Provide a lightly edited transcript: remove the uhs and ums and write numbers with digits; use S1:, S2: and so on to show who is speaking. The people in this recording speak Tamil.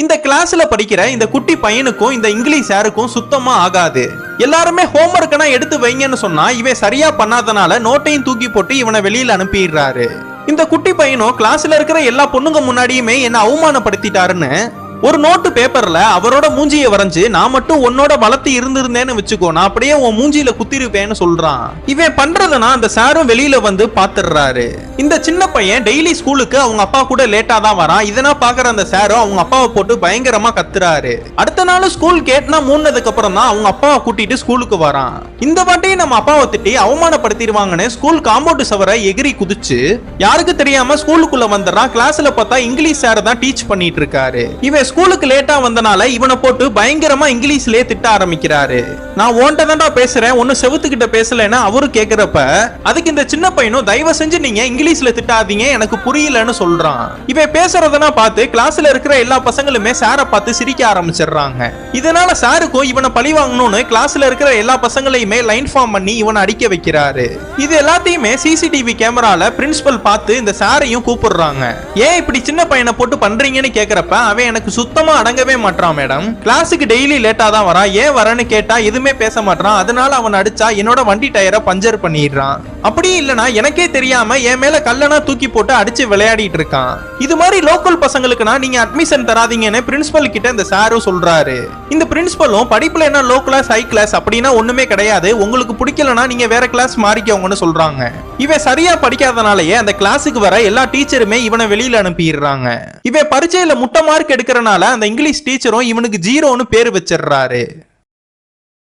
S1: இந்த கிளாஸ்ல படிக்கிற இந்த குட்டி பையனுக்கும் இந்த இங்கிலீஷ் சாருக்கும் சுத்தமா ஆகாது. எல்லாருமே ஹோம்வொர்க்னா எடுத்து வைங்கன்னு சொன்னா இவன் சரியா பண்ணாதனால நோட்டையும் தூக்கி போட்டு இவனை வெளியில அனுப்பிடுறாரு. இந்த குட்டி பையனும் கிளாஸ்ல இருக்கிற எல்லா பொண்ணுங்க முன்னாடியுமே என்ன அவமானப்படுத்திட்டாருன்னு ஒரு நோட்டு பேப்பர்ல அவரோட மூஞ்சியை வரைஞ்சு நான் மட்டும் உன்னோட பலத்து இருந்திருந்தேன்னு வச்சுக்கோ, நான் அப்படியே உன் மூஞ்சியில குத்திருப்பேன்னு சொல்றான். இவன் பண்றதுனா அந்த சாரும் வெளியில வந்து பாத்துறாரு. இந்த சின்ன பையன் டெய்லி ஸ்கூலுக்கு அவங்க அப்பா கூட லேட்டா தான் வரான். இதெல்லாம் பாக்குற அந்த சாரும் அவங்க அப்பாவை போட்டு பயங்கரமா கத்துறாரு. அடுத்த நாள் ஸ்கூல் கேட்னா மூணதுக்கு அப்புறம் தான் அவங்க அப்பாவை கூட்டிட்டு ஸ்கூலுக்கு வரான். இந்த வாட்டியும் நம்ம அப்பாவை திட்டி அவமானப்படுத்திடுவாங்கன்னு ஸ்கூல் காம்பவுண்ட் சவரை எகிரி குதிச்சு யாருக்கு தெரியாம ஸ்கூலுக்குள்ள வந்துடுறான். கிளாஸ்ல பார்த்தா இங்கிலீஷ் சார் தான் டீச் பண்ணிட்டு இருக்காரு. இவன் ஸ்கூலுக்கு லேட்டா வந்தனால இவனை போட்டு பயங்கரமா இங்கிலீஷ்லயே திட்ட ஆரம்பிக்கிறாரு. நான் ஓன்ட்ட தான்டா பேசுறேன், ஒன்னு செவுத்துக்கிட்ட பேசலன்னு அவரு கேக்குறப்ப அதுக்கு இந்த சின்ன பையனும் தயவு செஞ்சு நீங்க இங்கிலீஷ்ல திட்டாதீங்க, எனக்கு புரியலன்னு சொல்றான். இவன் பேசுறதெல்லாம் பார்த்து கிளாஸ்ல இருக்கிற எல்லா பசங்களுமே சாரை பார்த்து சிரிக்க ஆரம்பிச்சிடுறாங்க. இதனால சாருக்கும் இவனை பழி வாங்கணும்னு கிளாஸ்ல இருக்கிற எல்லா பசங்களையுமே லைன் ஃபார்ம் பண்ணி இவனை அடிக்க வைக்கிறாரு. இது எல்லாத்தையுமே சிசிடிவி கேமரால பிரின்சிபல் பார்த்து இந்த சாரையும் கூப்பிடுறாங்க. ஏன் இப்படி சின்ன பையனை போட்டு பண்றீங்கன்னு கேக்குறப்ப அவன் எனக்கு சுத்தமா அடங்கவே மாட்டான் மேடம், கிளாஸுக்கு டெய்லி லேட்டா தான் வரான், ஏன் வரன்னு கேட்டா எதுவுமே பேச மாட்டான், அதனால அவன் அடிச்சா என்னோட வண்டி டயரை பஞ்சர் பண்ணிடுறான், அப்படி இல்லனா எனக்கே தெரியாம என் மேல கல்லனா தூக்கி போட்டு அடிச்சு விளையாடிட்டு இருக்கான். இது மாதிரி லோக்கல் பசங்களுக்குனா நீங்க அட்மிஷன் தராதீங்கன்னு பிரின்சிபல் கிட்ட இந்த சாரும் சொல்றாரு. இந்த பிரின்சிபலும் படிப்புல என்ன லோ கிளாஸ் ஹை கிளாஸ் அப்படின்னா ஒண்ணுமே கிடையாது, உங்களுக்கு பிடிக்கலனா நீங்க வேற கிளாஸ் மாறிக்கோங்கன்னு சொல்றாங்க. இவன் சரியா படிக்காதனாலேயே அந்த கிளாஸுக்கு வர எல்லா டீச்சருமே இவனை வெளியில அனுப்பிடுறாங்க. இவன் பரீட்சையில முட்டை மார்க் எடுக்கிறனால அந்த இங்கிலீஷ் டீச்சரும் இவனுக்கு 0ன்னு பேரு வச்சிடுறாரு.